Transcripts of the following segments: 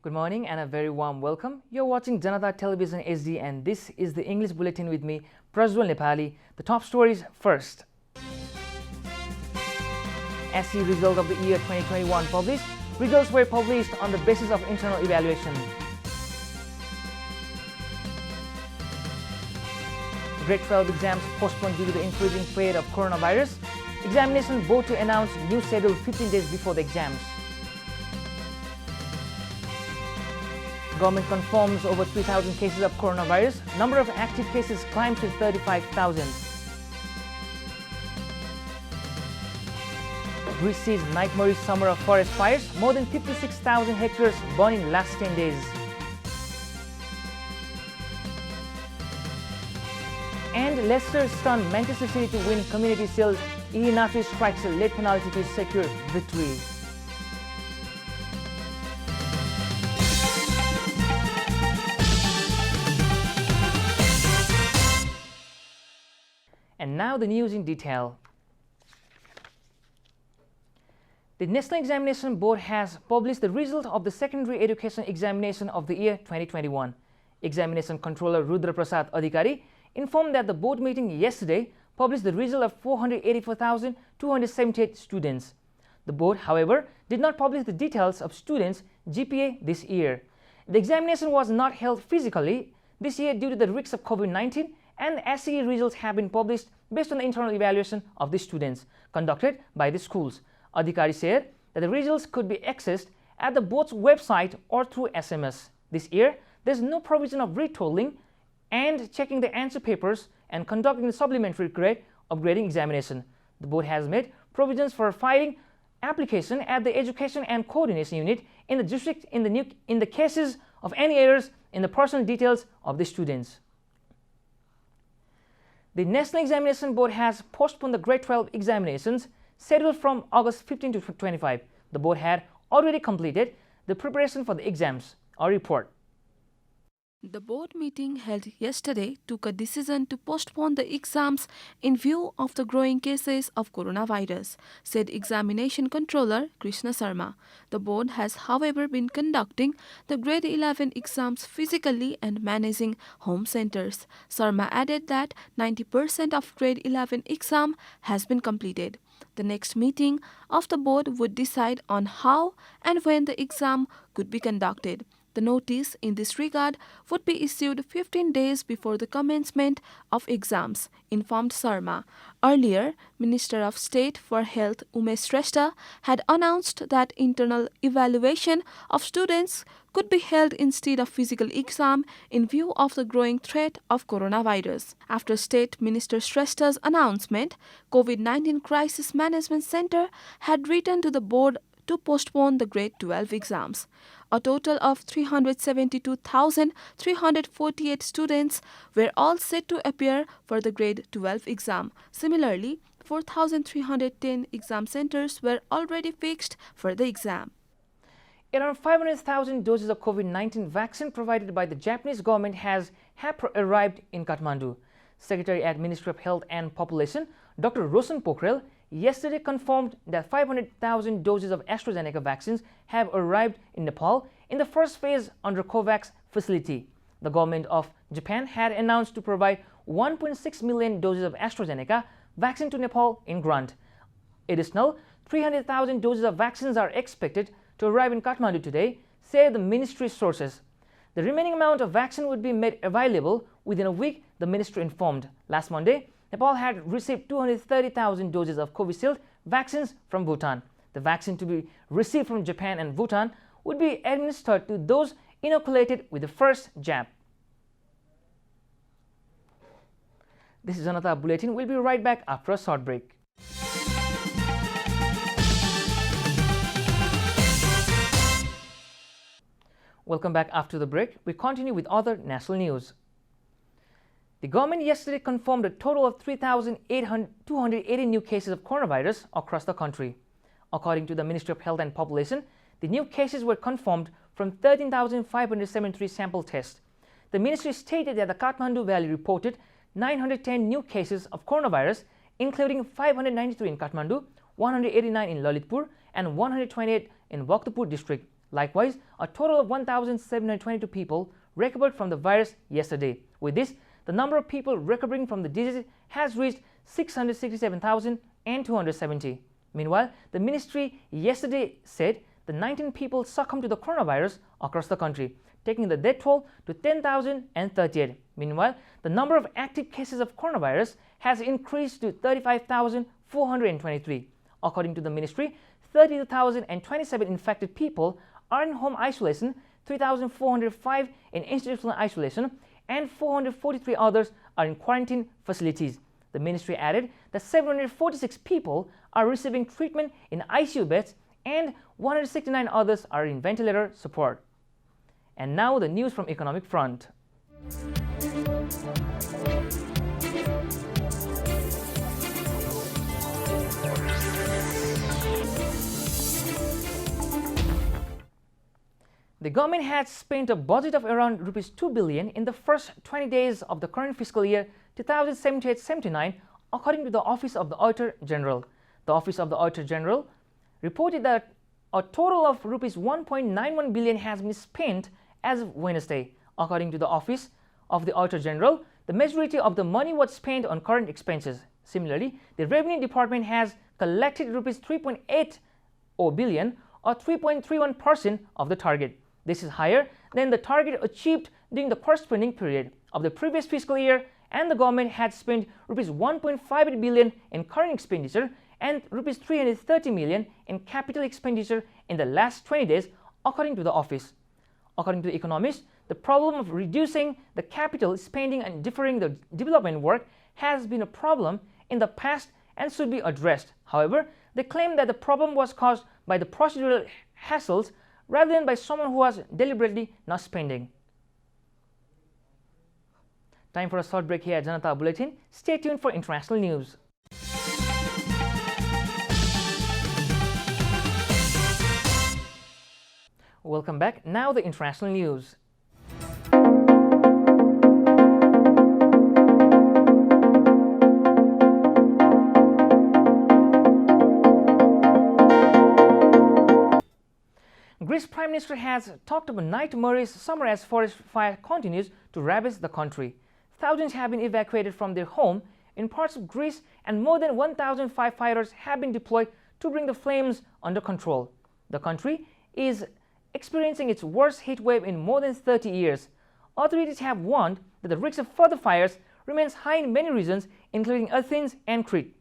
Good morning and a very warm welcome. You're watching JanataTelevision HD and this is the English Bulletin with me, Prajwal Nepali. The top stories first. SE result of the year 2021 published. Results were published on the basis of internal evaluation. Grade 12 exams postponed due to the increasing threat of coronavirus. Examination board to announce new schedule 15 days before the exams. Government confirms over 3,000 cases of coronavirus. Number of active cases climbed to 35,000. Greece sees nightmare summer of forest fires. More than 56,000 hectares burned in last 10 days. And Leicester stunned Manchester City to win Community Shield. Iheanacho strikes a late penalty to secure victory. And now the news in detail. The National Examination Board has published the result of the secondary education examination of the year 2021. Examination Controller Rudra Prasad Adhikari informed that the board meeting yesterday published the result of 484,278 students. The board, however, did not publish the details of students' GPA this year. The examination was not held physically this year due to the risks of COVID-19, and the SE results have been published based on the internal evaluation of the students conducted by the schools. Adhikari said that the results could be accessed at the board's website or through SMS. This year, there is no provision of retolling and checking the answer papers and conducting the supplementary grade upgrading examination. The board has made provisions for filing application at the Education and Coordination Unit in the district in the cases of any errors in the personal details of the students. The National Examination Board has postponed the grade 12 examinations scheduled from August 15 to 25. The board had already completed the preparation for the exams. A report. The board meeting held yesterday took a decision to postpone the exams in view of the growing cases of coronavirus, said Examination Controller Krishna Sharma. The board has, however, been conducting the grade 11 exams physically and managing home centers. Sharma added that 90% of grade 11 exam has been completed. The next meeting of the board would decide on how and when the exam could be conducted. The notice in this regard would be issued 15 days before the commencement of exams, informed Sharma. Earlier, Minister of State for Health Umesh Shrestha had announced that internal evaluation of students could be held instead of physical exam in view of the growing threat of coronavirus. After State Minister Shrestha's announcement, COVID-19 Crisis Management Center had written to the board to postpone the grade 12 exams. A total of 372,348 students were all set to appear for the grade 12 exam. Similarly, 4,310 exam centers were already fixed for the exam. Around 500,000 doses of COVID-19 vaccine provided by the Japanese government have arrived in Kathmandu. Secretary at Ministry of Health and Population, Dr. Roshan Pokhrel, yesterday confirmed that 500,000 doses of AstraZeneca vaccines have arrived in Nepal in the first phase under COVAX facility. The government of Japan had announced to provide 1.6 million doses of AstraZeneca vaccine to Nepal in grant. Additional 300,000 doses of vaccines are expected to arrive in Kathmandu today, said the ministry sources. The remaining amount of vaccine would be made available within a week, the ministry informed. Last Monday, Nepal had received 230,000 doses of Covishield vaccines from Bhutan. The vaccine to be received from Japan and Bhutan would be administered to those inoculated with the first jab. This is Janata Bulletin. We'll be right back after a short break. Welcome back after the break. We continue with other national news. The government yesterday confirmed a total of 3,280 new cases of coronavirus across the country. According to the Ministry of Health and Population, the new cases were confirmed from 13,573 sample tests. The ministry stated that the Kathmandu Valley reported 910 new cases of coronavirus, including 593 in Kathmandu, 189 in Lalitpur, and 128 in Bhaktapur district. Likewise, a total of 1,722 people recovered from the virus yesterday. With this, the number of people recovering from the disease has reached 667,270. Meanwhile, the ministry yesterday said the 19 people succumbed to the coronavirus across the country, taking the death toll to 10,038. Meanwhile, the number of active cases of coronavirus has increased to 35,423. According to the ministry, 32,027 infected people are in home isolation, 3,405 in institutional isolation, and 443 others are in quarantine facilities. The ministry added that 746 people are receiving treatment in ICU beds and 169 others are in ventilator support. And now the news from economic front. The government had spent a budget of around Rs 2 billion in the first 20 days of the current fiscal year 2078-79, according to the Office of the Auditor General. The Office of the Auditor General reported that a total of Rs 1.91 billion has been spent as of Wednesday. According to the Office of the Auditor General, the majority of the money was spent on current expenses. Similarly, the Revenue Department has collected Rs 3.80 billion, or 3.31% of the target. This is higher than the target achieved during the corresponding period of the previous fiscal year, and the government had spent Rs 1.58 billion in current expenditure and Rs 330 million in capital expenditure in the last 20 days, according to the office. According to economists, the problem of reducing the capital spending and deferring the development work has been a problem in the past and should be addressed. However, they claim that the problem was caused by the procedural hassles rather than by someone who was deliberately not spending. Time for a short break here at Janata Bulletin. Stay tuned for international news. Welcome back. Now the international news. Greece Prime Minister has talked about nightmarish summer as forest fire continues to ravage the country. Thousands have been evacuated from their home in parts of Greece, and more than 1,000 firefighters have been deployed to bring the flames under control. The country is experiencing its worst heat wave in more than 30 years. Authorities have warned that the risk of further fires remains high in many regions, including Athens and Crete.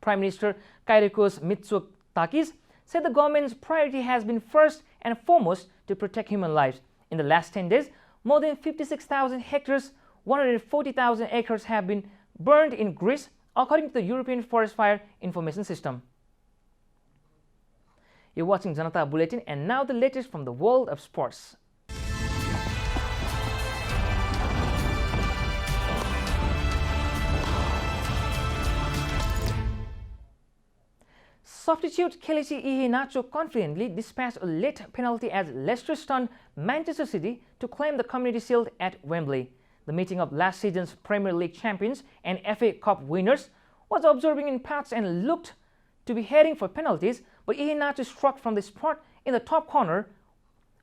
Prime Minister Kyriakos Mitsotakis said the government's priority has been first and foremost to protect human lives. In the last 10 days, more than 56,000 hectares, 140,000 acres have been burned in Greece, according to the European Forest Fire Information System. You're watching Janata Bulletin, and now the latest from the world of sports. Substitute Kelechi Iheanacho confidently dispatched a late penalty as Leicester stunned Manchester City to claim the Community Shield at Wembley. The meeting of last season's Premier League champions and FA Cup winners was observing in parts and looked to be heading for penalties, but Iheanacho struck from the spot in the top corner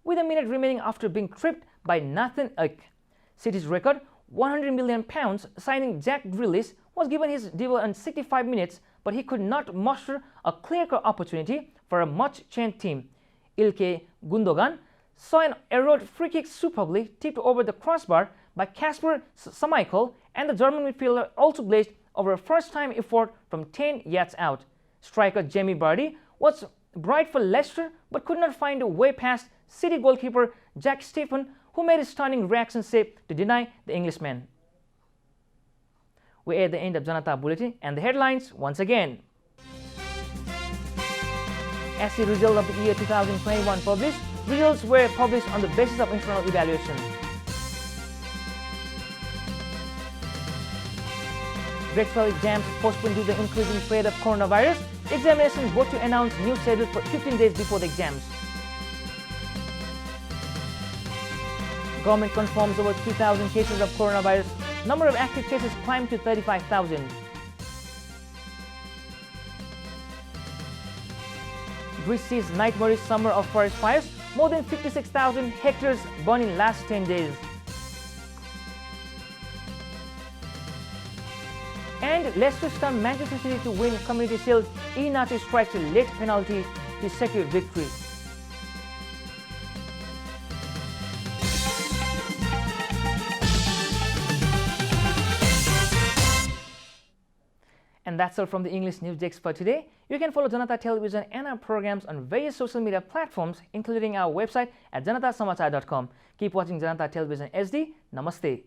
with a minute remaining after being tripped by Nathan Ake. City's record £100 million signing Jack Grealish was given his debut in 65 minutes, but he could not muster a clear-cut opportunity for a much-changed team. Ilkay Gundogan saw an errant free kick superbly tipped over the crossbar by Kasper Schmeichel, and the German midfielder also glazed over a first-time effort from 10 yards out. Striker Jamie Vardy was bright for Leicester but could not find a way past City goalkeeper Jack Stephen, who made a stunning reaction save to deny the Englishman. We're at the end of Janata Bulletin, and the headlines once again. As the result of the year 2021 published, results were published on the basis of internal evaluation. Grade-12 exams postponed due to the increasing spread of coronavirus. Examination board to announce new schedule for 15 days before the exams. Government confirms over 3,000 cases of coronavirus. Number of active cases climbed to 35,000. Greece sees nightmarish summer of forest fires. More than 56,000 hectares burned in last 10 days. And Leicester stunned Manchester City to win Community Shield. Janata strikes a late penalty to secure victory. And that's all from the English News Desk for today. You can follow Janata Television and our programs on various social media platforms, including our website at janatasamachar.com. Keep watching Janata Television SD. Namaste.